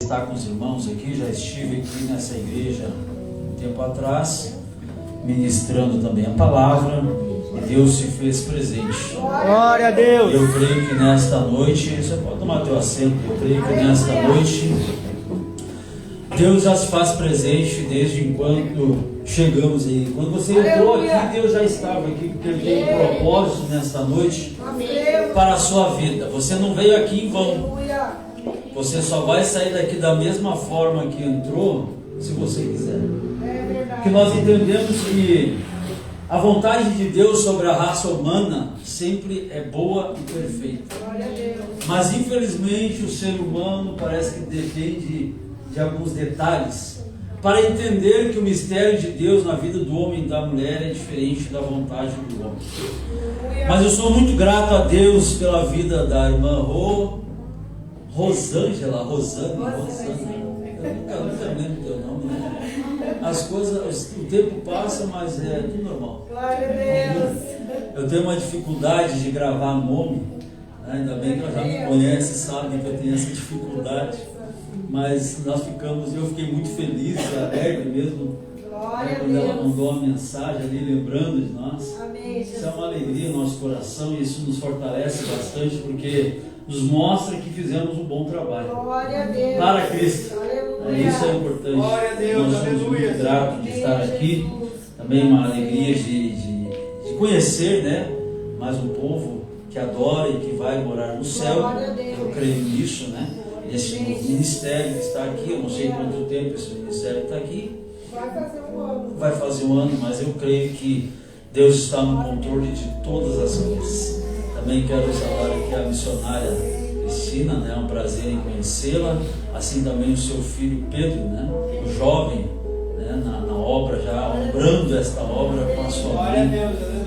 Estar com os irmãos aqui, já estive aqui nessa igreja um tempo atrás, ministrando também a palavra, e Deus se fez presente. Glória a Deus! Eu creio que nesta noite, você pode tomar teu assento, eu creio que nesta noite, Deus já se faz presente desde enquanto chegamos aí. Quando você entrou aqui, Deus já estava aqui, porque Ele tem um propósito nesta noite para a sua vida. Você não veio aqui em vão. Você só vai sair daqui da mesma forma que entrou, se você quiser. Porque nós entendemos que a vontade de Deus sobre a raça humana sempre é boa e perfeita. Mas infelizmente o ser humano parece que depende de alguns detalhes para entender que o mistério de Deus na vida do homem e da mulher é diferente da vontade do homem. Mas eu sou muito grato a Deus pela vida da irmã Rosângela. Eu nunca lembro teu nome, né? As coisas, o tempo passa, mas é tudo normal. Glória a Deus. Eu tenho uma dificuldade de gravar nome, né? Ainda bem que ela já me conhece, sabe que eu tenho essa dificuldade. Mas eu fiquei muito feliz, alegre mesmo, quando ela mandou uma mensagem ali, lembrando de nós. Amém, isso é uma alegria no nosso coração e isso nos fortalece bastante, porque nos mostra que fizemos um bom trabalho. Glória a Deus. Para Cristo. Aleluia. Isso é importante. Glória a Deus, nós somos aleluia. muito gratos de estar aqui. Também uma alegria de conhecer, né, mais um povo que adora e que vai morar no céu. Glória a Deus. Eu creio nisso, né? Esse novo ministério que está aqui, eu não sei quanto tempo esse ministério está aqui. Vai fazer um ano. Vai fazer um ano, mas eu creio que Deus está no controle de todas as coisas. Também quero saudar aqui a missionária Cristina, né? É um prazer em conhecê-la. Assim também o seu filho Pedro, né? O jovem, né? Na obra, já obrando esta obra com a sua mãe.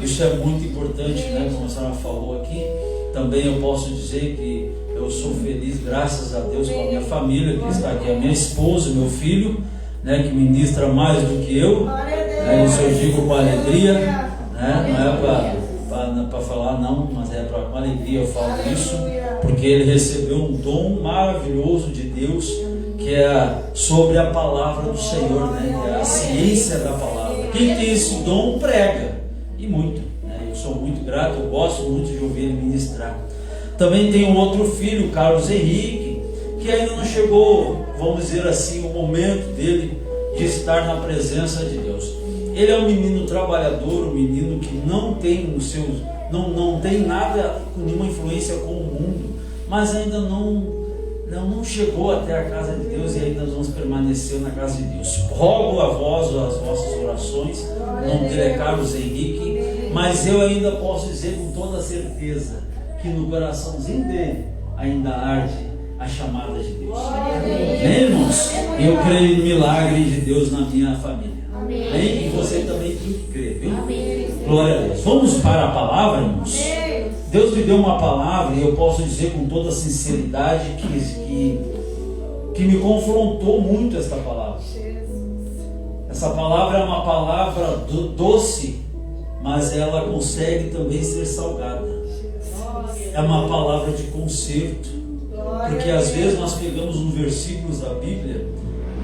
Isso é muito importante, né? Como a senhora falou aqui. Também eu posso dizer que eu sou feliz, graças a Deus, com a minha família que está aqui, a minha esposa, meu filho, né? Que ministra mais do que eu. Né? Isso eu digo com alegria, né? Não é para falar não, mas é com alegria eu falo isso, porque ele recebeu um dom maravilhoso de Deus, que é sobre a palavra do Senhor, né? Que é a ciência da palavra. Quem tem esse dom prega, e muito, né? Eu sou muito grato, eu gosto muito de ouvir ele ministrar. Também tem um outro filho, Carlos Henrique, que ainda não chegou, vamos dizer assim, o momento dele de estar na presença de Deus. Ele é um menino trabalhador, um menino que não tem não tem nada, nenhuma influência com o mundo, mas ainda não chegou até a casa de Deus e ainda vamos permanecer na casa de Deus. Rogo a vós as vossas orações, o nome dele é Carlos Henrique, mas eu ainda posso dizer com toda certeza que no coraçãozinho dele ainda arde a chamada de Deus. Amém, irmãos? Eu creio no milagre de Deus na minha família. Amém? E você também tem que crer, viu? Glória a Deus. Vamos para a palavra, irmãos? Deus me deu uma palavra e eu posso dizer com toda sinceridade que me confrontou muito esta palavra. Essa palavra é uma palavra doce, mas ela consegue também ser salgada. É uma palavra de conserto, porque às vezes nós pegamos um versículo da Bíblia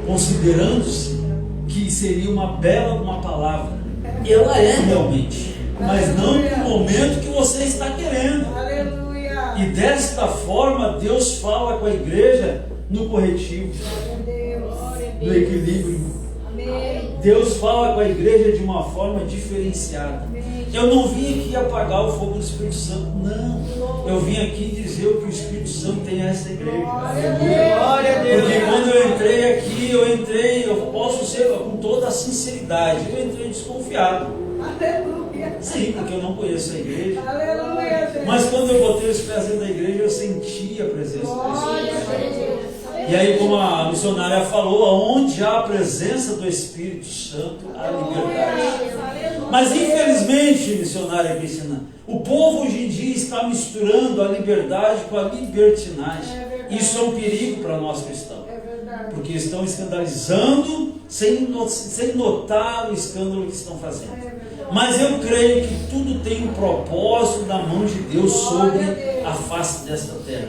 considerando-se que seria uma palavra. Ela é realmente, mas não no momento que você está querendo. Aleluia. E desta forma Deus fala com a igreja no corretivo, no equilíbrio. Deus fala com a igreja de uma forma diferenciada. Eu não vim aqui apagar o fogo do Espírito Santo, não. Eu vim aqui dizer o que o Espírito Santo tem a essa igreja. Glória a Deus. Porque quando eu entrei aqui, eu posso ser com toda a sinceridade, eu entrei desconfiado. Aleluia. Sim, porque eu não conheço a igreja. Aleluia. Mas quando eu botei os pés dentro da igreja, eu senti a presença do Espírito Santo. E aí, como a missionária falou, onde há a presença do Espírito Santo, há liberdade. Mas infelizmente, missionária Cristina, o povo hoje em dia está misturando a liberdade com a libertinagem. Isso é um perigo para nós cristãos, porque estão escandalizando sem notar o escândalo que estão fazendo. Mas eu creio que tudo tem um propósito da mão de Deus sobre a face desta terra.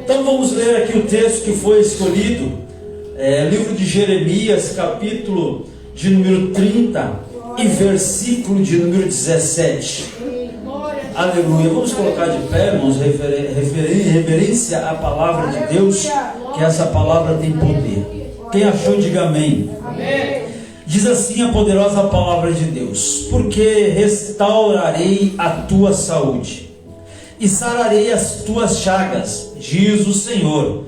Então vamos ler aqui o texto que foi escolhido, livro de Jeremias, capítulo de número 30 e versículo de número 17. Aleluia. Vamos colocar de pé, irmãos, reverência à palavra de Deus, que essa palavra tem poder. Quem achou, diga amém. Amém. Diz assim a poderosa palavra de Deus: porque restaurarei a tua saúde e sararei as tuas chagas, diz o Senhor,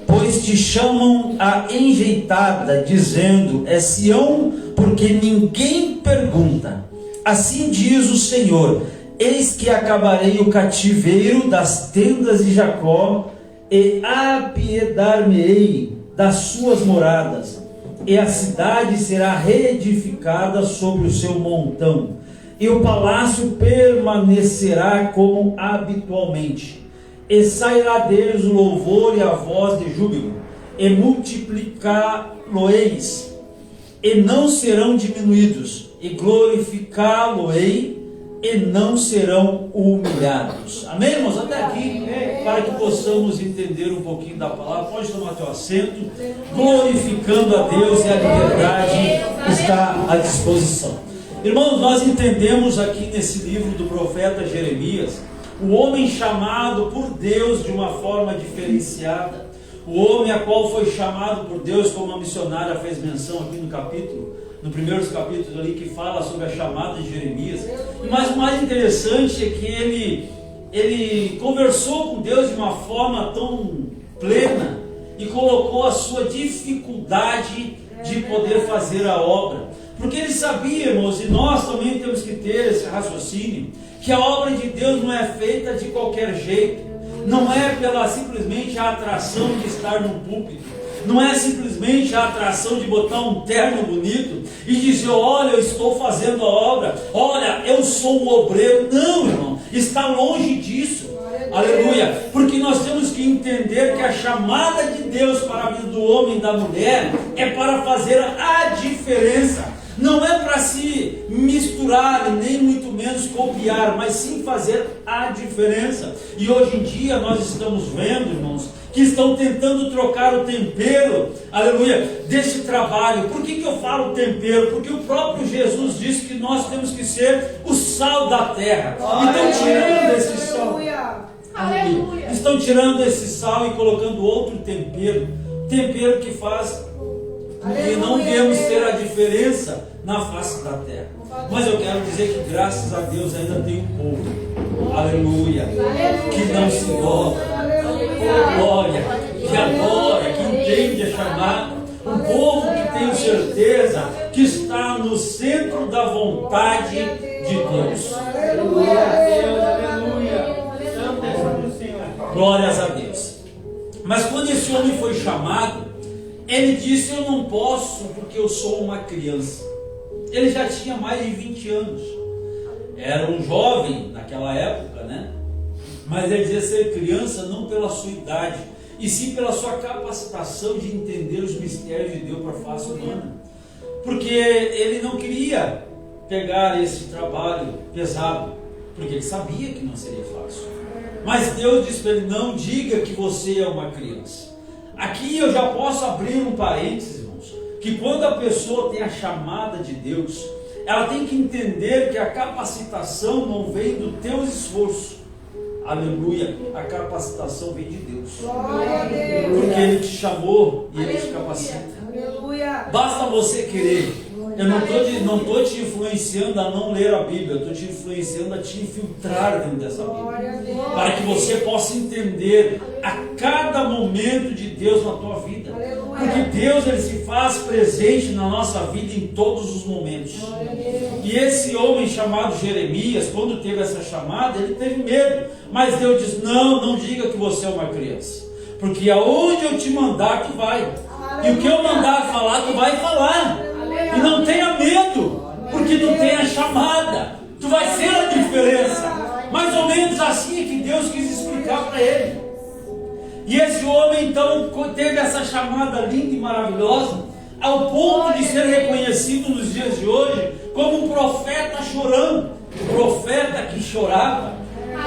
pois te chamam a enjeitada, dizendo: é Sião, porque ninguém pergunta. Assim diz o Senhor: eis que acabarei o cativeiro das tendas de Jacó, e apiedar-me-ei das suas moradas, e a cidade será reedificada sobre o seu montão, e o palácio permanecerá como habitualmente, e sairá deles o louvor e a voz de júbilo, e multiplicá-lo-eis, e não serão diminuídos, e glorificá-lo-ei, e não serão humilhados. Amém, irmãos? Até aqui, para que possamos entender um pouquinho da palavra. Pode tomar teu assento, glorificando a Deus, e a liberdade está à disposição. Irmãos, nós entendemos aqui nesse livro do profeta Jeremias, o homem chamado por Deus de uma forma diferenciada, o homem a qual foi chamado por Deus, como a missionária fez menção aqui no primeiros capítulos ali, que fala sobre a chamada de Jeremias. Mas o mais interessante é que ele conversou com Deus de uma forma tão plena e colocou a sua dificuldade de poder fazer a obra, porque ele sabia, irmãos, e nós também temos que ter esse raciocínio, que a obra de Deus não é feita de qualquer jeito, não é pela simplesmente a atração de estar num púlpito, não é simplesmente a atração de botar um terno bonito e dizer: olha, eu estou fazendo a obra, olha, eu sou um obreiro. Não, irmão, está longe disso. Aleluia. Porque nós temos que entender que a chamada de Deus para a vida do homem e da mulher é para fazer a diferença. Não é para se misturar e nem muito menos copiar, mas sim fazer a diferença. E hoje em dia nós estamos vendo, irmãos, que estão tentando trocar o tempero, aleluia, desse trabalho. Por que eu falo tempero? Porque o próprio Jesus disse que nós temos que ser o sal da terra. Então, tirando esse sal, aleluia, estão tirando esse sal e colocando outro tempero que faz que não vemos ter a diferença na face da terra. Mas eu quero dizer que graças a Deus ainda tem um povo, aleluia, que não se dobra, glória, que adora, que entende a chamada, um povo que tem certeza que está no centro da vontade de Deus. Glórias a Deus. Mas quando esse homem foi chamado, ele disse: eu não posso, porque eu sou uma criança. Ele já tinha mais de 20 anos, era um jovem naquela época, né? Mas ele dizia ser criança não pela sua idade, e sim pela sua capacitação de entender os mistérios de Deus para a face humana. Porque ele não queria pegar esse trabalho pesado, porque ele sabia que não seria fácil. Mas Deus disse para ele: não diga que você é uma criança. Aqui eu já posso abrir um parênteses, irmãos, que quando a pessoa tem a chamada de Deus, ela tem que entender que a capacitação não vem do teu esforço. Aleluia, a capacitação vem de Deus. Glória a Deus. Porque Ele te chamou e Ele te capacita. Aleluia. Basta você querer. Eu não estou te influenciando a não ler a Bíblia, eu estou te influenciando a te infiltrar dentro dessa Bíblia, para que você possa entender a cada momento de Deus na tua vida. Porque Deus, Ele se faz presente na nossa vida em todos os momentos. E esse homem chamado Jeremias, quando teve essa chamada, ele teve medo, mas Deus diz: não diga que você é uma criança, porque aonde eu te mandar, tu vai, e o que eu mandar falar, tu vai falar. E não tenha medo, porque tu tem a chamada, tu vai ser a diferença. Mais ou menos assim é que Deus quis explicar para ele. E esse homem então teve essa chamada linda e maravilhosa, ao ponto de ser reconhecido nos dias de hoje como um profeta chorando, um profeta que chorava.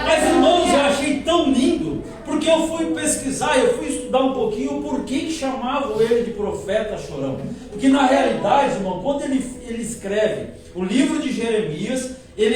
Mas, irmãos, eu achei tão lindo, Porque eu fui pesquisar, eu fui estudar um pouquinho por que chamavam ele de profeta chorão. Porque na realidade, irmão, quando ele escreve o livro de Jeremias, ele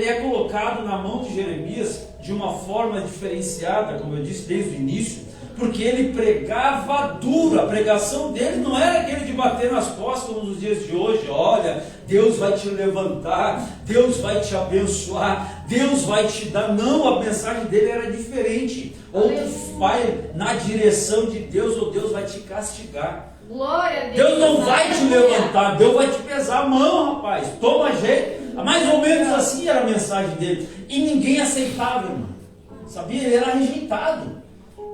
é colocado na mão de Jeremias de uma forma diferenciada, como eu disse desde o início, porque ele pregava duro. A pregação dele não era aquele de bater nas costas como nos dias de hoje. Olha, Deus vai te levantar, Deus vai te abençoar, Deus vai te dar. Não, a mensagem dele era diferente. Ou tu vai na direção de Deus, ou Deus vai te castigar. Glória a Deus. Deus não vai te levantar, Deus vai te pesar a mão, rapaz. Toma jeito. Mais ou menos assim era a mensagem dele. E ninguém aceitava, irmão. Sabia? Ele era rejeitado.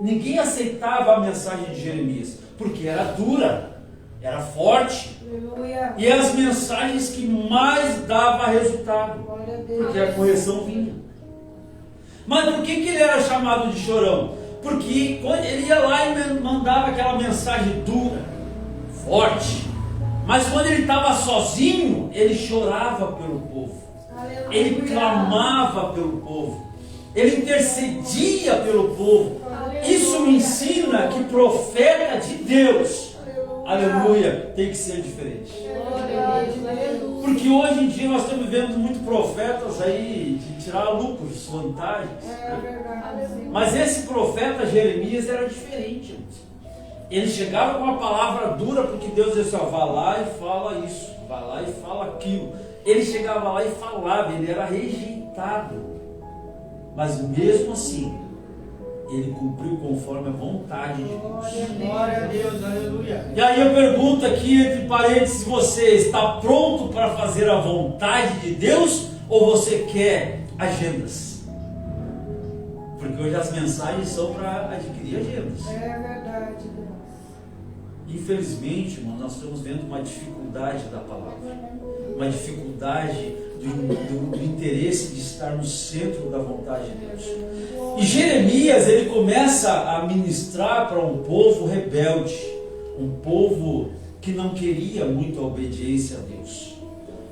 Ninguém aceitava a mensagem de Jeremias, porque era dura, era forte. Aleluia. E as mensagens que mais dava resultado, Glória a Deus. porque a correção vinha. Mas por que ele era chamado de chorão? Porque quando ele ia lá e mandava aquela mensagem dura, forte, mas quando ele estava sozinho, ele chorava pelo povo. Aleluia. Ele clamava pelo povo, ele intercedia pelo povo. Isso me ensina que profeta de Deus, aleluia, tem que ser diferente. Porque hoje em dia nós estamos vendo muitos profetas aí de tirar lucros, vantagens. Mas esse profeta Jeremias era diferente, irmãos. Ele chegava com uma palavra dura, porque Deus disse: ó, vá lá e fala isso, vá lá e fala aquilo. Ele chegava lá e falava, ele era rejeitado. Mas mesmo assim, ele cumpriu conforme a vontade de Deus. Glória a Deus, aleluia. E aí eu pergunto aqui, entre parênteses, você está pronto para fazer a vontade de Deus? Ou você quer agendas? Porque hoje as mensagens são para adquirir agendas. É verdade, Deus. Infelizmente, irmão, nós estamos vendo uma dificuldade da palavra, uma dificuldade do interesse de estar no centro da vontade de Deus. E Jeremias, ele começa a ministrar para um povo rebelde, um povo que não queria muito a obediência a Deus.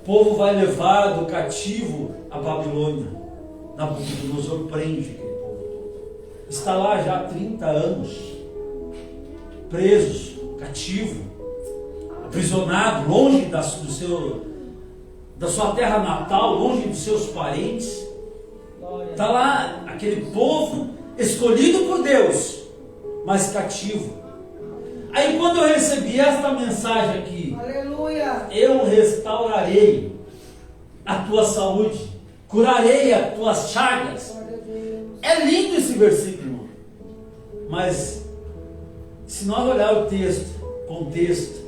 O povo vai levado cativo à Babilônia. Nabucodonosor prende aquele povo. Está lá já há 30 anos, presos, cativo, aprisionado, longe da sua terra natal, longe dos seus parentes. Está lá aquele povo escolhido por Deus, mas cativo. Aí quando eu recebi esta mensagem aqui, Aleluia. eu restaurarei a tua saúde, curarei as tuas chagas. Glória a Deus. É lindo esse versículo, irmão. Mas se nós olhar o contexto,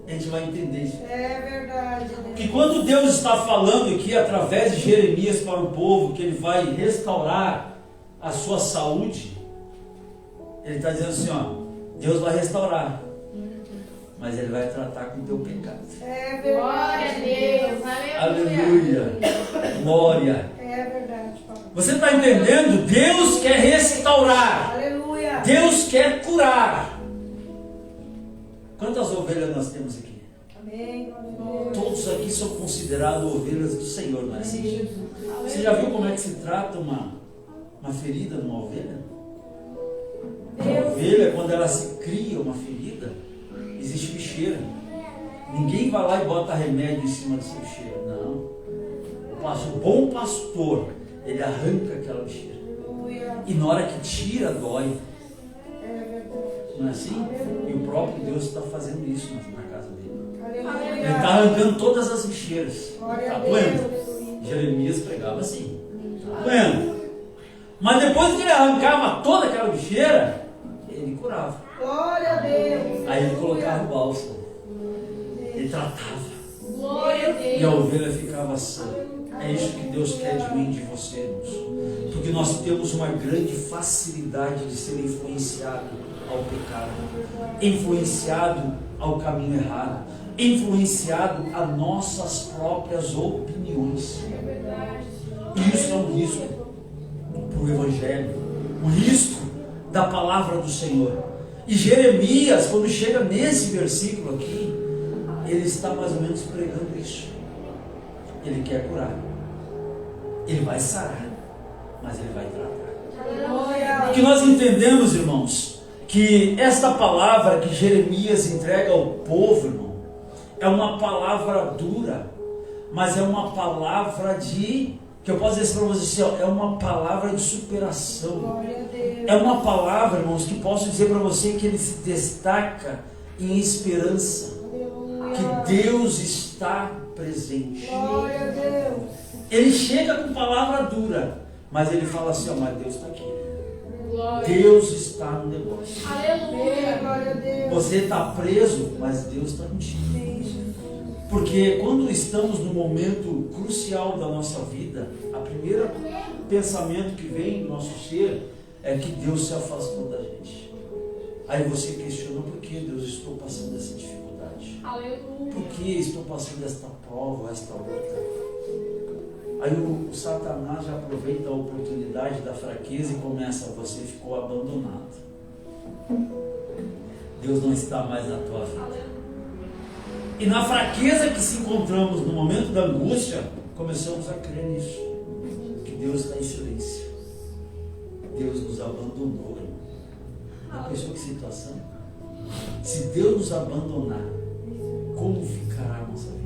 a gente vai entender isso. É verdade, Deus. Que quando Deus está falando aqui através de Jeremias para o povo que ele vai restaurar a sua saúde, ele está dizendo assim, ó, Deus vai restaurar, mas ele vai tratar com o teu pecado. É Glória a verdade. Deus, Aleluia, glória. É verdade, Pai. Você está entendendo? Deus quer restaurar, Aleluia. Deus quer curar. Quantas ovelhas nós temos aqui? Amém. Glória a Deus. Todos aqui são considerados ovelhas do Senhor, não é assim? Você já viu como é que se trata uma ferida numa ovelha? A ovelha, quando ela se cria uma ferida, existe bicheira. Ninguém vai lá e bota remédio em cima dessa bicheira. Não. O bom pastor, ele arranca aquela bicheira. Aleluia. E na hora que tira, dói. É verdade. Não é assim? E o próprio Deus está fazendo isso na casa dele. Aleluia. Ele está arrancando todas as bicheiras. Glória Está a doendo? Deus. Jeremias pregava assim. Está doendo? Mas depois que ele arrancava toda aquela bicheira, ele curava. Glória a Deus. Aí ele colocava o bálsamo. Ele tratava. Glória a E a Deus. ovelha ficava sã. É isso que Deus quer de mim e de você, irmãos. Porque nós temos uma grande facilidade de ser influenciado ao pecado, influenciado ao caminho errado, influenciado a nossas próprias opiniões. E isso é um risco para o Evangelho, um risco da palavra do Senhor. E Jeremias, quando chega nesse versículo aqui, ele está mais ou menos pregando isso. Ele quer curar, ele vai sarar, mas ele vai tratar. Porque nós entendemos, irmãos, que esta palavra que Jeremias entrega ao povo, irmão, é uma palavra dura, mas é uma palavra que eu posso dizer para vocês assim, ó, é uma palavra de superação. É uma palavra, irmãos, que posso dizer para você que ele se destaca em esperança. Que Deus está presente. Ele chega com palavra dura, mas ele fala assim, ó, mas Deus está aqui. Deus está no negócio. Aleluia. Você está preso, mas Deus está contigo. Porque quando estamos no momento crucial da nossa vida, o primeiro pensamento que vem no nosso ser é que Deus se afastou da gente. Aí você questiona, por que Deus estou passando essa dificuldade? Aleluia. Por que estou passando esta prova, esta luta? Aí o Satanás já aproveita a oportunidade da fraqueza e começa, você ficou abandonado. Deus não está mais na tua vida. E na fraqueza que se encontramos no momento da angústia, começamos a crer nisso. Que Deus está em silêncio. Deus nos abandonou, irmão. Já pensou que situação? Se Deus nos abandonar, como ficará a nossa vida?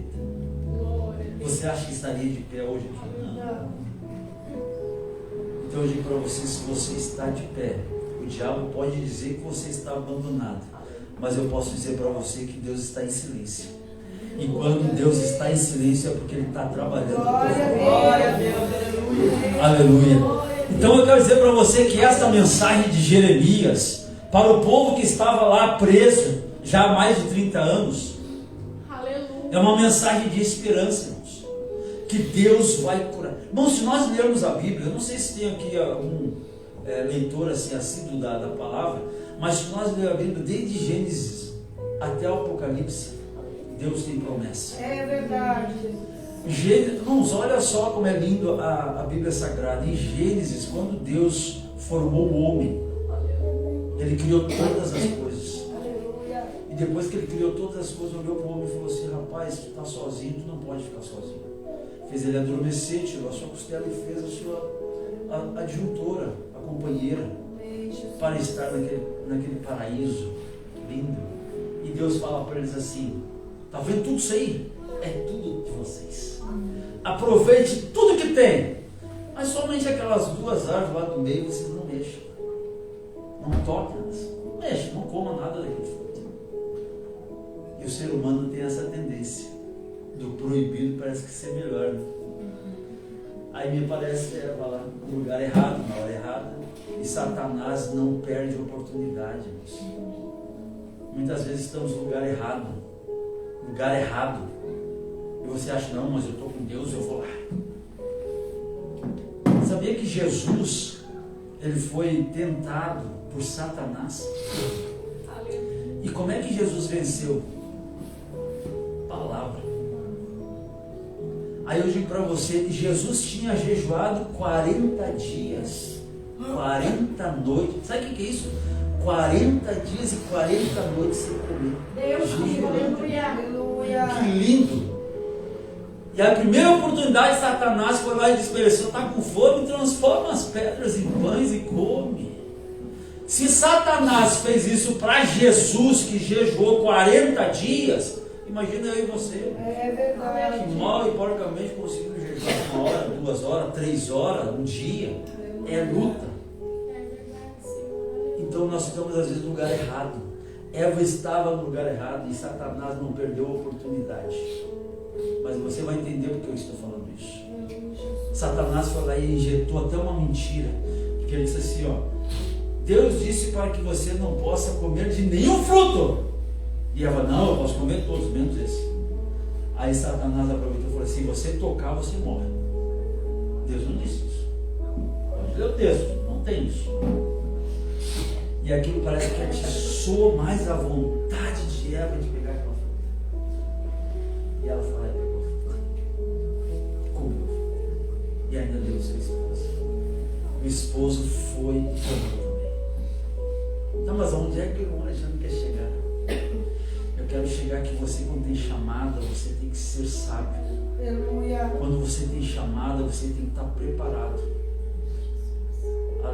Você acha que estaria de pé hoje aqui? Não. Então eu digo para você, se você está de pé, o diabo pode dizer que você está abandonado, mas eu posso dizer para você que Deus está em silêncio. E quando Deus está em silêncio é porque Ele está trabalhando. Glória a Deus, aleluia. Então eu quero dizer para você que esta mensagem de Jeremias, para o povo que estava lá preso já há mais de 30 anos, é uma mensagem de esperança, irmãos. Que Deus vai curar. Irmãos, se nós lermos a Bíblia, eu não sei se tem aqui algum leitor assim, assíduo da palavra, mas se nós lermos a Bíblia desde Gênesis até o Apocalipse, Deus tem promessa. É verdade. Irmãos, olha só como é lindo a Bíblia Sagrada. Em Gênesis, quando Deus formou o homem, Ele criou todas as coisas. E depois que Ele criou todas as coisas, olhou para o homem e falou assim, rapaz, tu está sozinho, tu não pode ficar sozinho. Fez ele adormecer, tirou a sua costela e fez a sua adjuntora, a companheira, para estar naquele paraíso lindo. E Deus fala para eles assim, está vendo tudo isso aí? É tudo de vocês. Aproveite tudo que tem, mas somente aquelas duas árvores lá do meio vocês não mexam. Não toquem elas. Não mexam, não comam nada daquele fruto. E o ser humano tem essa tendência do proibido, parece que ser melhor, né? Aí me parece que era lá no lugar errado, na hora errada. E Satanás não perde oportunidade. Muitas vezes estamos no lugar errado. E você acha, não, mas eu estou com Deus, eu vou lá. Sabia que Jesus, ele foi tentado por Satanás? E como é que Jesus venceu? Palavra. Aí eu digo para você, Jesus tinha jejuado 40 dias, 40 noites. Sabe o que é isso? 40 dias e 40 noites sem comer. Deus, aleluia. Que lindo! E a primeira oportunidade, Satanás foi lá e disse para ele, você está com fome, transforma as pedras em pães e come. Se Satanás fez isso para Jesus, que jejuou 40 dias, imagina eu e você. É verdade. Que mal e porcamente conseguimos jejuar 1 hora, 2 horas, 3 horas, um dia. É luta. Então nós estamos às vezes no lugar errado. Eva estava no lugar errado e Satanás não perdeu a oportunidade. Mas você vai entender porque eu estou falando isso. Satanás foi lá e injetou até uma mentira. Porque ele disse assim, ó, Deus disse para que você não possa comer de nenhum fruto. E Eva, não, eu posso comer todos, menos esse. Aí Satanás aproveitou e falou assim, se você tocar, você morre. Deus não disse isso. Pode ler o texto, não tem isso. E aquilo parece que atiçou mais a vontade de Eva de pegar aquela fruta. E ela fala, pegou a fruta. Comeu. E ainda deu o seu esposo. O esposo foi e comeu também. Não, mas onde é que o Alexandre quer chegar? Eu quero chegar que você, quando tem chamada, você tem que ser sábio. Aleluia. Quando você tem chamada, você tem que estar preparado.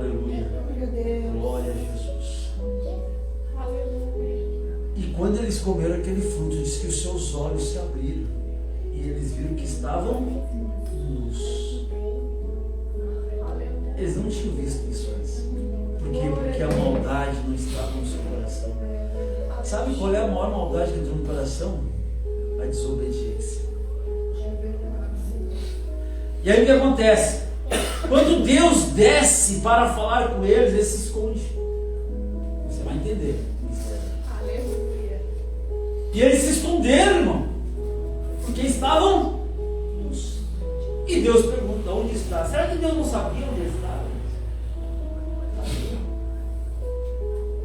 Aleluia. Glória a Jesus. E quando eles comeram aquele fruto, diz que os seus olhos se abriram e eles viram que estavam nus. Eles não tinham visto isso antes. Por quê? Porque a maldade não estava no seu coração. Sabe qual é a maior maldade que entrou no coração? A desobediência. E aí o que acontece? Quando Deus desce para falar com eles, ele se esconde. Você vai entender. Aleluia. E eles se esconderam, irmão, porque estavam nus. E Deus pergunta: onde está? Será que Deus não sabia onde ele estava?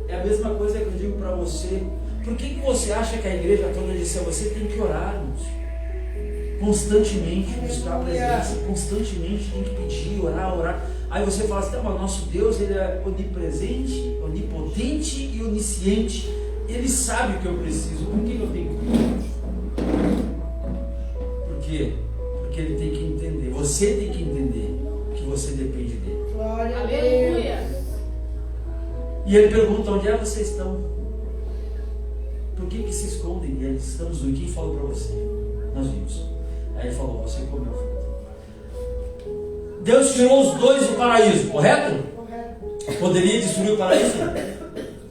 É a mesma coisa que eu digo para você. Por que você acha que a igreja toda disse a você tem que orar, irmãos? Constantemente buscar a presença, constantemente tem que pedir, orar. Aí você fala assim: mas nosso Deus, ele é onipresente, onipotente e onisciente. Ele sabe o que eu preciso. Por que eu tenho que pedir? Por quê? Porque ele tem que entender. Você tem que entender que você depende dele. Glória a Aleluia. E ele pergunta: onde é que vocês estão? Por que se escondem? E eles: estamos no. Quem falou para você? Nós vimos. Aí ele falou: você comeu fruto. Deus tirou os dois do paraíso, correto? Correto. Poderia destruir o paraíso?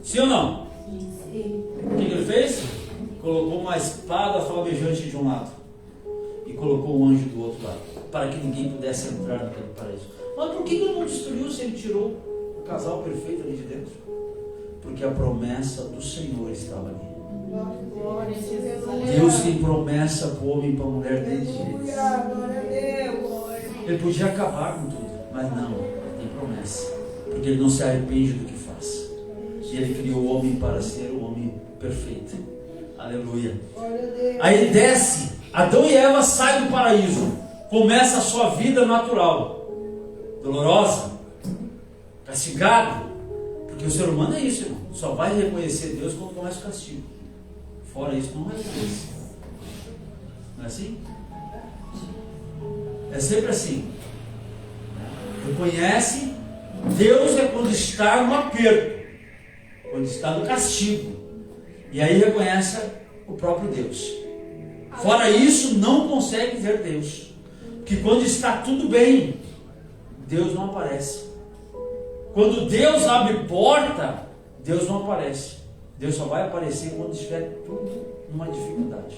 Sim ou não? Sim. O que ele fez? Colocou uma espada flamejante de um lado e colocou um anjo do outro lado, para que ninguém pudesse entrar naquele paraíso. Mas por que ele não destruiu se ele tirou o casal perfeito ali de dentro? Porque a promessa do Senhor estava ali. Glória a Jesus. Deus tem promessa para o homem e para a mulher desde eles. Glória a Deus. Ele podia acabar com tudo, mas não, ele tem promessa, porque ele não se arrepende do que faz. E ele criou o homem para ser o homem perfeito. Aleluia. Glória a Deus. Aí ele desce, Adão e Eva saem do paraíso, começa a sua vida natural, dolorosa, castigado, porque o ser humano é isso, irmão. Só vai reconhecer Deus quando começa o castigo. Fora isso, não reconhece. Não é assim? É sempre assim. Reconhece Deus é quando está no aperto, quando está no castigo. E aí reconhece o próprio Deus. Fora isso, não consegue ver Deus. Porque quando está tudo bem, Deus não aparece. Quando Deus abre porta, Deus não aparece. Deus só vai aparecer quando estiver tudo numa dificuldade.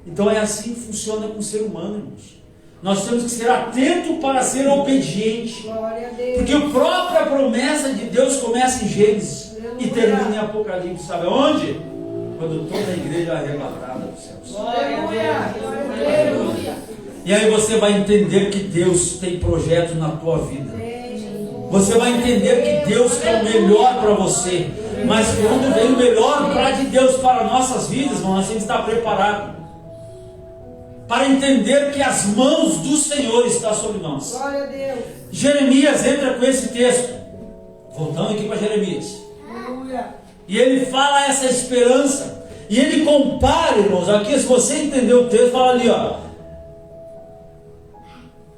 Então é assim que funciona com o ser humano, irmãos. Nós temos que ser atentos para ser obediente. Glória a Deus. Porque a própria promessa de Deus começa em Gênesis e termina em Apocalipse. Sabe onde? Quando toda a igreja é arrebatada dos céus. Aleluia. Aleluia. E aí você vai entender que Deus tem projeto na tua vida. Você vai entender que Deus quer o melhor para você. Mas quando vem o melhor de Deus para nossas vidas, nós temos que estar preparados para entender que as mãos do Senhor estão sobre nós. Glória a Deus. Jeremias entra com esse texto. Voltando aqui para Jeremias. Aleluia. E ele fala essa esperança. E ele compara, irmãos, aqui, se você entender o texto, fala ali, ó: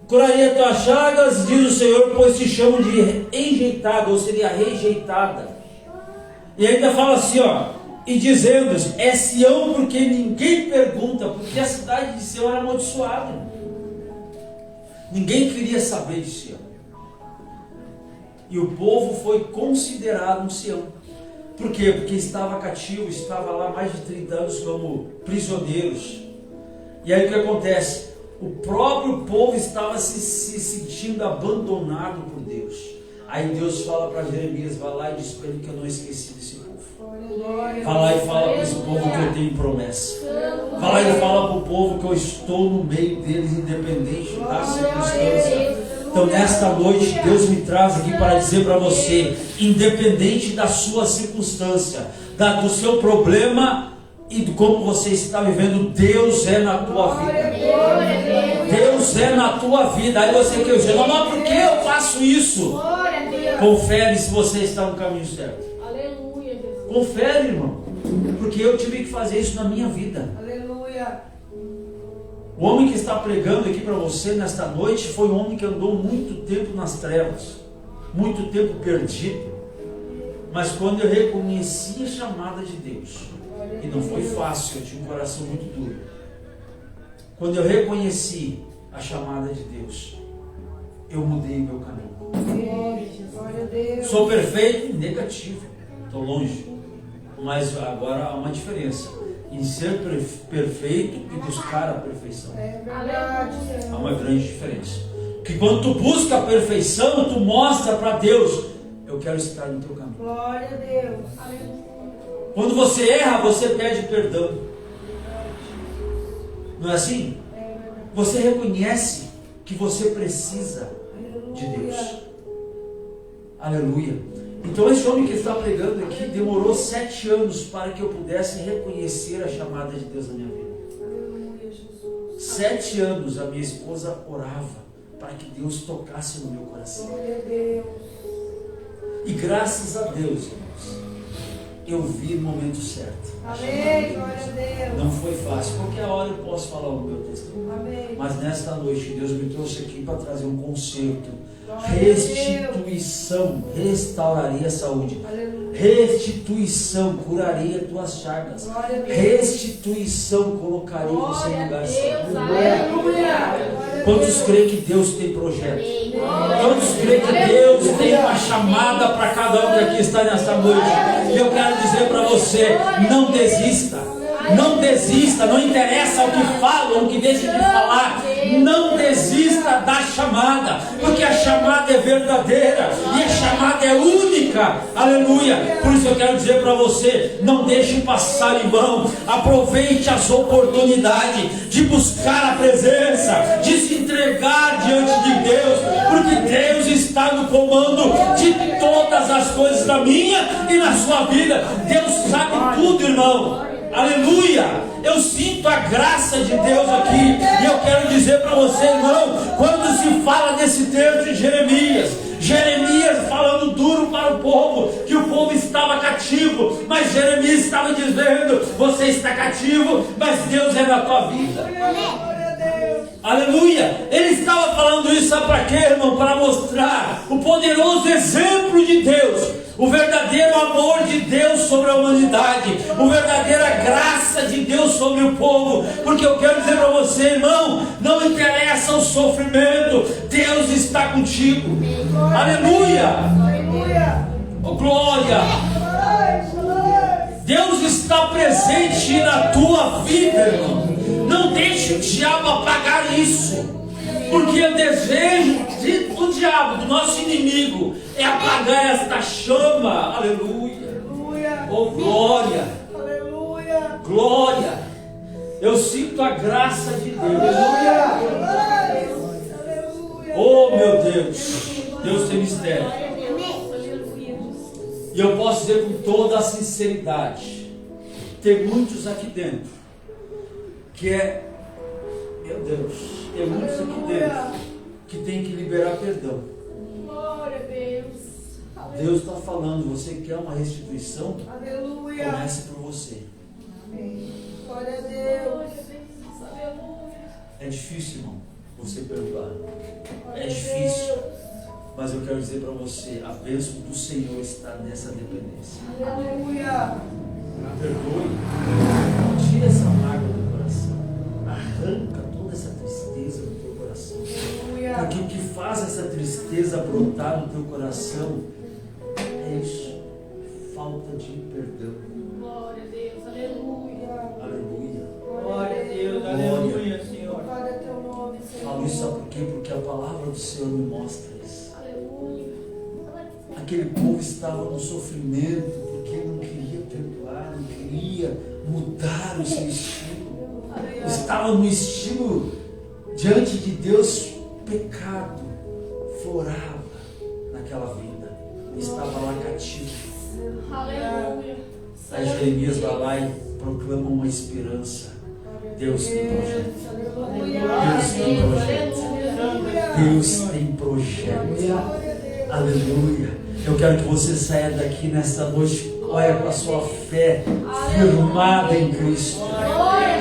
curaria tuas chagas, diz o Senhor, pois te chamam de enjeitada, ou seria rejeitada. E ainda fala assim, ó: e dizendo, é Sião, porque ninguém pergunta, porque a cidade de Sião era amaldiçoada. Ninguém queria saber de Sião. E o povo foi considerado um Sião. Por quê? Porque estava cativo, estava lá mais de 30 anos como prisioneiros. E aí o que acontece? O próprio povo estava se sentindo abandonado por Deus. Aí Deus fala para Jeremias: vai lá e diz para ele que eu não esqueci desse povo. Vai lá e fala para esse povo que eu tenho promessa. Vai lá e fala para o povo que eu estou no meio deles, independente da circunstância. Então nesta noite Deus me traz aqui para dizer para você: independente da sua circunstância, do seu problema e de como você está vivendo, Deus é na tua vida. Deus é na tua vida. Aí você quer dizer: não, mas por que eu faço isso? Confere se você está no caminho certo. Aleluia, Jesus. Confere, irmão. Porque eu tive que fazer isso na minha vida. Aleluia. O homem que está pregando aqui para você nesta noite foi um homem que andou muito tempo nas trevas, muito tempo perdido. Mas quando eu reconheci a chamada de Deus, e não foi fácil, eu tinha um coração muito duro. Quando eu reconheci a chamada de Deus, eu mudei meu caminho. Glória a Deus. Sou perfeito? Negativo, estou longe. Mas agora há uma diferença em ser perfeito e buscar a perfeição. É verdade. Há uma grande diferença. Porque quando tu busca a perfeição, tu mostra para Deus: eu quero estar no teu caminho. Glória a Deus. Quando você erra, você pede perdão. Não é assim? Você reconhece que você precisa de Deus. Aleluia. Então esse homem que está pregando aqui demorou 7 anos para que eu pudesse reconhecer a chamada de Deus na minha vida. 7 anos a minha esposa orava para que Deus tocasse no meu coração. Glória a Deus. E graças a Deus, irmãos, eu vi no momento certo. Amém. Glória a Deus. Não foi fácil. Qualquer hora eu posso falar o meu testemunho. Amém. Mas nesta noite Deus me trouxe aqui para trazer um conserto. Glória a Restituição restauraria a saúde. Aleluia. Restituição curaria tuas chagas. Glória a Deus. Restituição colocaria você em lugar certo. Aleluia. Quantos creem que Deus tem projeto? Quantos creem que Deus tem uma chamada para cada um que aqui está nesta noite? E eu quero dizer para você: não desista. Não desista, não interessa o que falam, o que deixam de falar. Não desista da chamada, porque a chamada é verdadeira e a chamada é única. Aleluia. Por isso eu quero dizer para você: não deixe passar em vão. Aproveite as oportunidades de buscar a presença, de se entregar diante de Deus, porque Deus está no comando de todas as coisas da minha e na sua vida. Deus sabe tudo, irmão. Aleluia! Eu sinto a graça de Deus aqui. E eu quero dizer para você, irmão, quando se fala desse texto de Jeremias falando duro para o povo, que o povo estava cativo, mas Jeremias estava dizendo: você está cativo, mas Deus é na tua vida. Aleluia! Ele estava falando isso, sabe para quê, irmão? Para mostrar o poderoso exemplo de Deus, o verdadeiro amor de Deus sobre a humanidade, a verdadeira graça de Deus sobre o povo. Porque eu quero dizer para você, irmão, não interessa o sofrimento, Deus está contigo. Aleluia! Aleluia. Oh, glória! Deus está presente na tua vida, irmão. Não deixe o diabo apagar isso, porque o desejo do diabo, do nosso inimigo, é apagar esta chama. Aleluia! Oh, glória! Aleluia. Glória! Eu sinto a graça de Deus. Oh, meu Deus! Deus tem mistério. E eu posso dizer com toda a sinceridade: tem muitos aqui dentro que meu Deus, tem muitos aqui dentro que tem que liberar perdão. Glória a Deus. Deus está falando: você quer uma restituição? Aleluia. Comece por você. Glória a Deus. É difícil, irmão, você perdoar. É difícil. Mas eu quero dizer para você: a bênção do Senhor está nessa dependência. Aleluia. Perdoe. Tira essa mágoa do coração. Arranca toda essa tristeza do teu coração. Porque o que faz essa tristeza brotar no teu coração é isso: falta de perdão. Glória a Deus. Aleluia. Aleluia. Glória a Deus, aleluia, Senhor. Glória a teu nome, Senhor. Falo isso, sabe por quê? Porque a palavra do Senhor me mostra isso. Aleluia. Aquele povo estava no sofrimento porque não queria perdoar, não queria mudar o seu estilo. Estava no estilo diante de Deus, pecado florava naquela vida. Estava lá cativo. Aleluia. Aí Jeremias vai lá e proclama uma esperança. Deus tem projeto. Deus tem projeto. Deus tem projeto. Aleluia. Eu quero que você saia daqui nesta noite, olha, com a sua fé firmada em Cristo,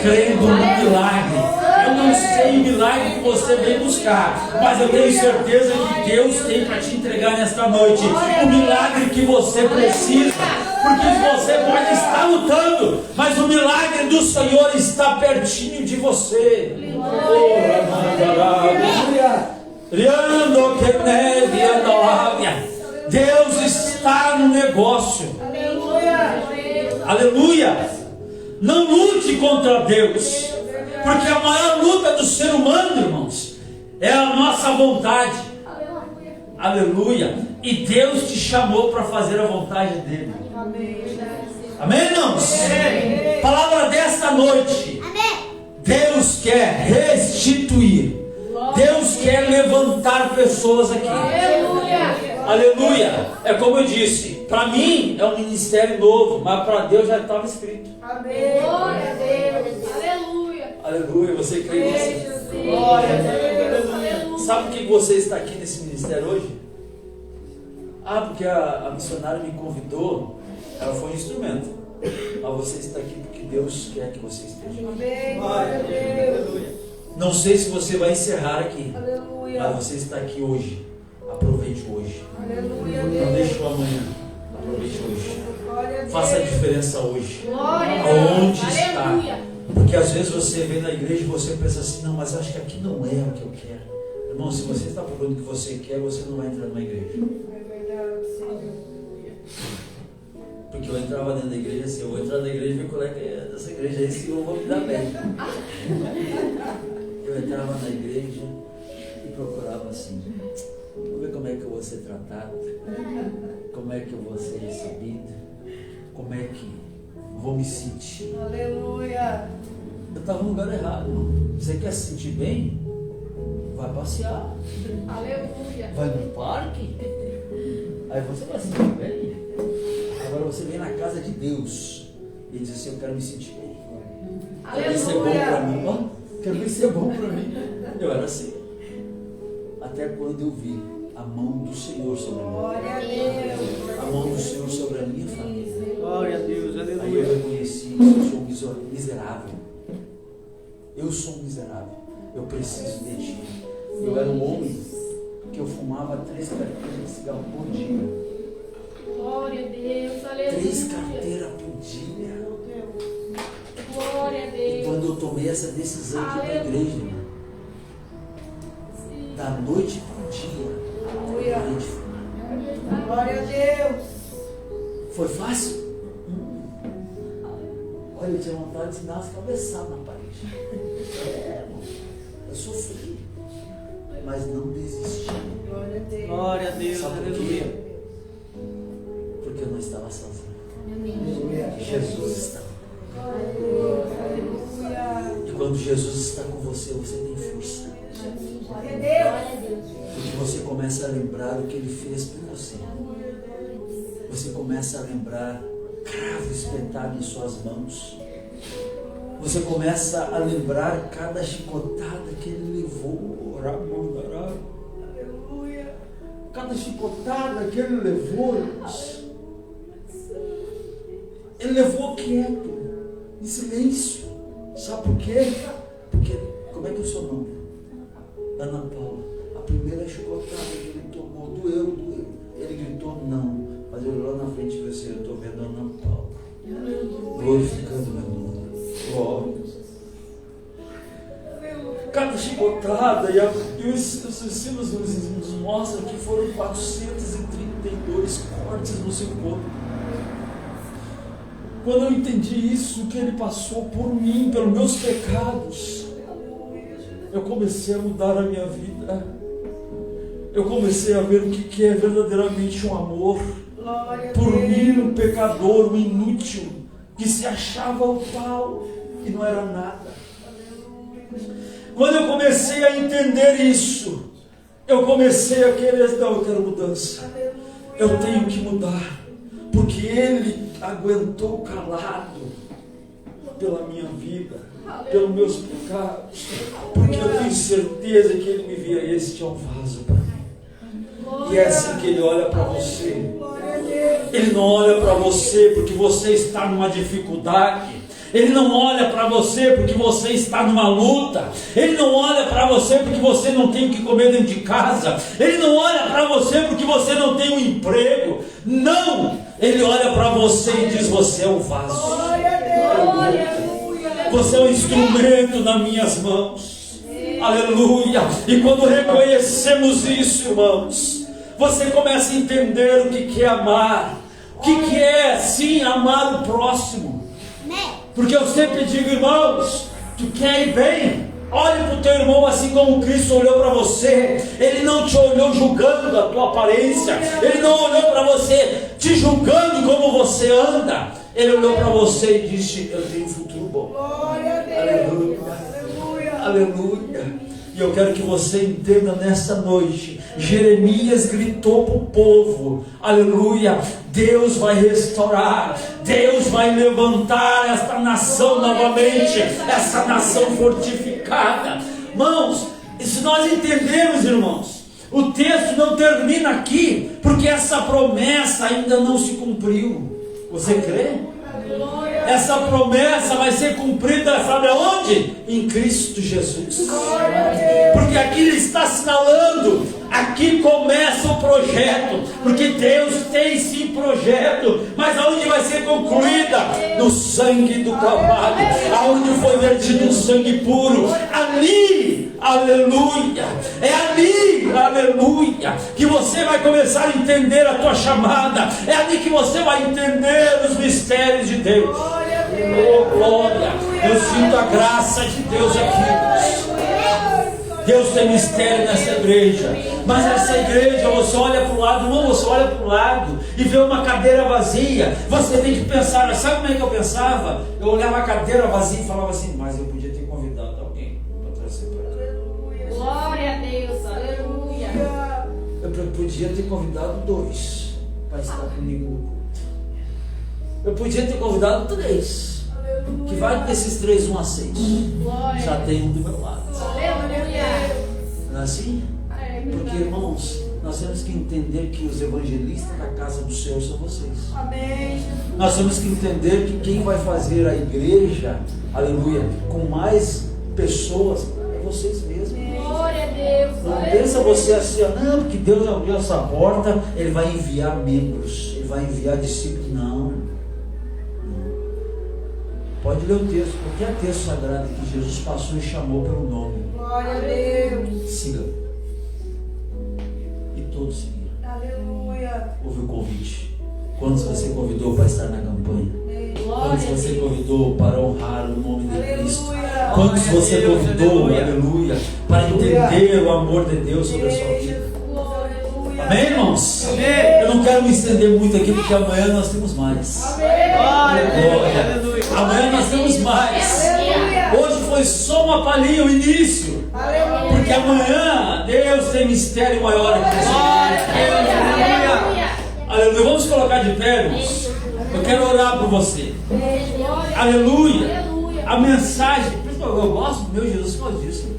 crendo no milagre, Eu não sei o milagre que você vem buscar, mas eu tenho certeza que Deus tem para te entregar nesta noite o milagre que você precisa. Porque você pode estar lutando, mas o milagre do Senhor está pertinho de você. Deus está no negócio. Aleluia. Não lute contra Deus, porque a maior luta do ser humano, irmãos, é a nossa vontade. Aleluia. E Deus te chamou para fazer a vontade dele. Amém, irmãos? Palavra desta noite. Deus quer restituir. Deus quer levantar pessoas aqui. Aleluia. É como eu disse, para mim é um ministério novo, mas para Deus já estava escrito. Amém. Glória a Deus. Aleluia. Aleluia. Você crê nisso? Glória a Deus. Aleluia. Sabe por que você está aqui nesse ministério hoje? Porque a missionária me convidou. Ela foi um instrumento. Mas você está aqui porque Deus quer que você esteja. Amém. Glória a Deus. Não sei se você vai encerrar aqui, Aleluia. mas você está aqui hoje. Aproveite hoje. Aleluia. Não deixe para amanhã. Aproveite hoje. Glória a Deus. Faça a diferença hoje. Glória a Aonde Deus. está? Aleluia. Porque às vezes você vem na igreja e você pensa assim, não, mas acho que aqui não é o que eu quero. Irmão, se você está procurando o que você quer, você não vai entrar numa igreja. É verdade, Senhor. Porque eu entrava dentro da igreja assim, eu vou entrar na igreja e ver qual é que é dessa igreja aí, se eu vou me dar bem. Eu entrava na igreja e procurava assim, vou ver como é que eu vou ser tratado, como é que eu vou ser recebido, como é que vou me sentir. Aleluia. Eu estava no lugar errado, irmão. Você quer se sentir bem? Vai passear. Aleluia. Vai no parque. Aí você vai se sentir bem. Agora você vem na casa de Deus e diz assim, eu quero me sentir bem. Quero ver ser bom para mim. Ó, quero ver ser bom para mim. Eu era assim. Até quando eu vi a mão do Senhor sobre a minha vida. Glória a Deus. A mão do Senhor sobre a minha família. Glória a Deus, Aí eu aleluia. reconheci que eu sou miserável. Eu sou miserável. Eu preciso de ti. Eu era um homem que eu fumava 3 carteiras de cigarro por dia. Glória a Deus. 3 Aleluia. carteiras por dia. Glória a E Deus. quando eu tomei essa decisão de ir para a igreja, da noite para o dia, eu parei de fumar. Glória a Deus. Foi fácil? Olha, eu tinha vontade de dar umas cabeçadas na parede. Irmão, eu sofri, mas não desisti. Glória a Deus. Glória a Deus, Sabe por aleluia. quê? Porque eu não estava sozinho. Aleluia. Jesus estava. Aleluia. E quando Jesus está com você, você tem força. Glória a Deus. Porque você começa a lembrar o que Ele fez por você. Você começa a lembrar cravo espetado em suas mãos. Você começa a lembrar cada chicotada que Ele levou. Aleluia. Cada chicotada que Ele levou, irmãos. Ele levou quieto, em silêncio. Sabe por quê? Porque, como é que é o seu nome? Ana Paula. A primeira chicotada que ele tomou, doeu. Ele gritou não, mas ele olhou na frente e disse, eu estou vendo a Ana Paula, glorificando meu nome. Glória. Cada chicotada, e os ensinos nos mostram que foram 432 cortes no seu corpo. Quando eu entendi isso, que Ele passou por mim, pelos meus pecados, eu comecei a mudar a minha vida. Eu comecei a ver o que é verdadeiramente um amor por mim, um pecador, um inútil, que se achava o tal e não era nada. Quando eu comecei a entender isso, eu comecei a querer, não, eu quero mudança. Eu tenho que mudar, porque Ele aguentou calado pela minha vida, pelos meus pecados, porque eu tenho certeza que Ele me via, este é um vaso para mim. E é assim que Ele olha para você. Ele não olha para você porque você está numa dificuldade. Ele não olha para você porque você está numa luta. Ele não olha para você porque você não tem o que comer dentro de casa. Ele não olha para você porque você não tem um emprego. Não! Ele olha para você e diz: você é o vaso. Você é um instrumento nas minhas mãos. Aleluia! E quando reconhecemos isso, irmãos, você começa a entender o que é amar. O que é, sim, amar o próximo. Porque eu sempre digo, irmãos, tu quer ir bem? Olhe para o teu irmão assim como Cristo olhou para você. Ele não te olhou julgando a tua aparência. Ele não olhou para você te julgando como você anda. Ele olhou para você e disse: eu tenho um futuro bom. Aleluia. Aleluia. E eu quero que você entenda nesta noite. Jeremias gritou para o povo: aleluia, Deus vai restaurar, Deus vai levantar esta nação novamente, essa nação fortificada. Irmãos, e se nós entendermos, irmãos, o texto não termina aqui, porque essa promessa ainda não se cumpriu. Você crê? Essa promessa vai ser cumprida, sabe aonde? Em Cristo Jesus. Porque aqui ele está assinalando, aqui começa o projeto, porque Deus tem sim projeto, mas aonde vai ser concluída? No sangue do Calvário, aonde foi vertido um sangue puro, ali, aleluia, é ali, aleluia, que você vai começar a entender a tua chamada, é ali que você vai entender os mistérios de Deus. Oh glória, eu sinto a graça de Deus aqui. Deus tem mistério nessa igreja, mas essa igreja, você olha para o lado, não, você olha para o lado e vê uma cadeira vazia, você tem que pensar, sabe como é que eu pensava? Eu olhava a cadeira vazia e falava assim: mas eu podia ter convidado alguém para trazer para cá. Glória a Deus, aleluia. Eu podia ter convidado 2 para estar comigo no culto. Eu podia ter convidado 3. Que vai desses 3 um a 6. Já tem um do meu lado. Aleluia. Não é assim? Porque, irmãos, nós temos que entender que os evangelistas da casa do Senhor são vocês. Amém. Nós temos que entender que quem vai fazer a igreja, aleluia, com mais pessoas, é vocês mesmos. Glória a Deus. Não pensa você assim: não, porque Deus abriu essa porta, Ele vai enviar membros, Ele vai enviar discípulos. Não. Pode ler o texto, porque é texto sagrado que Jesus passou e chamou pelo nome. Glória a Deus. Siga. E todos seguiram. Aleluia. Houve o convite. Quantos você convidou para estar na campanha? Quantos você convidou para honrar o nome de Cristo? Aleluia. Quantos você convidou, aleluia, para entender o amor de Deus sobre a sua vida? Amém, irmãos? Amém. Eu não quero me estender muito aqui, porque amanhã nós temos mais. Glória. Amanhã nós temos mais. Aleluia. Hoje foi só uma palhinha, o início. Aleluia. Porque amanhã Deus tem mistério maior aqui nessa igreja. Aleluia. Aleluia. Vamos colocar de pé, irmãos. Eu quero orar por você. Aleluia. A mensagem, eu gosto do meu Jesus por causa disso.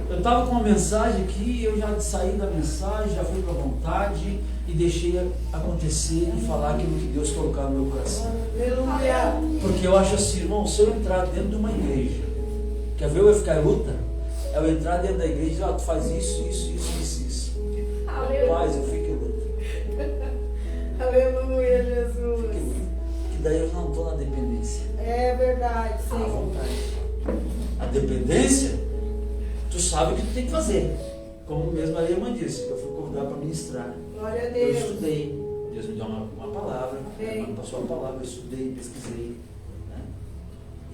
Eu estava com uma mensagem aqui, eu já saí da mensagem, já fui para a vontade e deixei acontecer e falar aquilo que Deus colocou no meu coração. Aleluia. Porque eu acho assim, irmão, se eu entrar dentro de uma igreja, quer ver eu ficar em luta? É eu entrar dentro da igreja e dizer: tu faz isso. Rapaz, eu fico em luta. Aleluia, Jesus. Que daí eu não estou na dependência. É verdade, À Senhor. vontade. A dependência, tu sabe o que tu tem que fazer. Como mesmo a irmã disse, eu fui convidado para ministrar. Glória a Eu Deus. estudei, Deus me deu uma palavra, Amém. a irmã passou a palavra, eu estudei, pesquisei, né?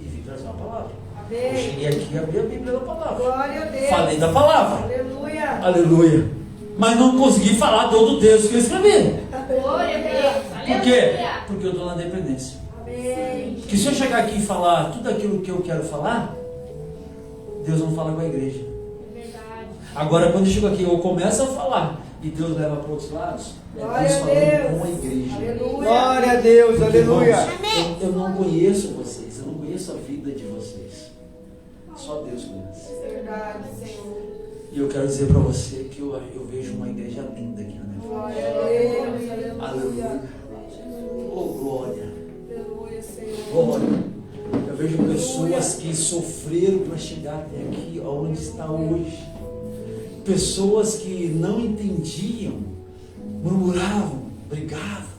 E vim trazer uma palavra. Eu Amém. cheguei aqui e abri a Bíblia da palavra. Glória a Deus. Falei da palavra. Aleluia. Aleluia. Mas não consegui falar todo o texto que eu escrevi. Glória a Deus. Por quê? Aleluia. Porque eu estou na dependência. Amém. Que se eu chegar aqui e falar tudo aquilo que eu quero falar, Deus não fala com a igreja. Verdade. Agora, quando eu chego aqui, eu começo a falar e Deus leva para outros lados, é Glória Deus a falando Deus. com a igreja. Aleluia. Glória a Deus, Porque, aleluia. irmãos, eu não conheço vocês, eu não conheço a vida de vocês. Só Deus conhece. Verdade, Senhor. E eu quero dizer para você que eu vejo uma igreja linda aqui na minha frente. Glória a Deus. Aleluia. Oh, glória. Aleluia, Senhor. Glória. Eu vejo pessoas que sofreram para chegar até aqui, onde está hoje. Pessoas que não entendiam, murmuravam, brigavam.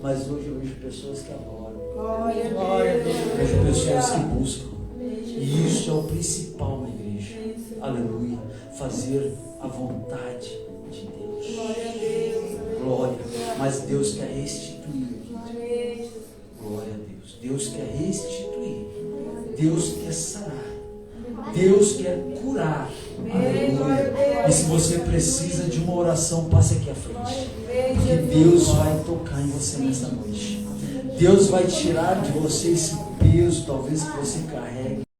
Mas hoje eu vejo pessoas que adoram. Glória a Deus. Eu vejo pessoas que buscam. E isso é o principal na igreja. Aleluia. Fazer a vontade de Deus. Glória a Deus. Glória. Mas Deus quer restituir. Glória a Deus. Deus quer restituir. Deus quer sarar. Deus quer curar. Aleluia. E se você precisa de uma oração, passe aqui à frente. Porque Deus vai tocar em você nesta noite. Deus vai tirar de você esse peso, talvez que você carregue.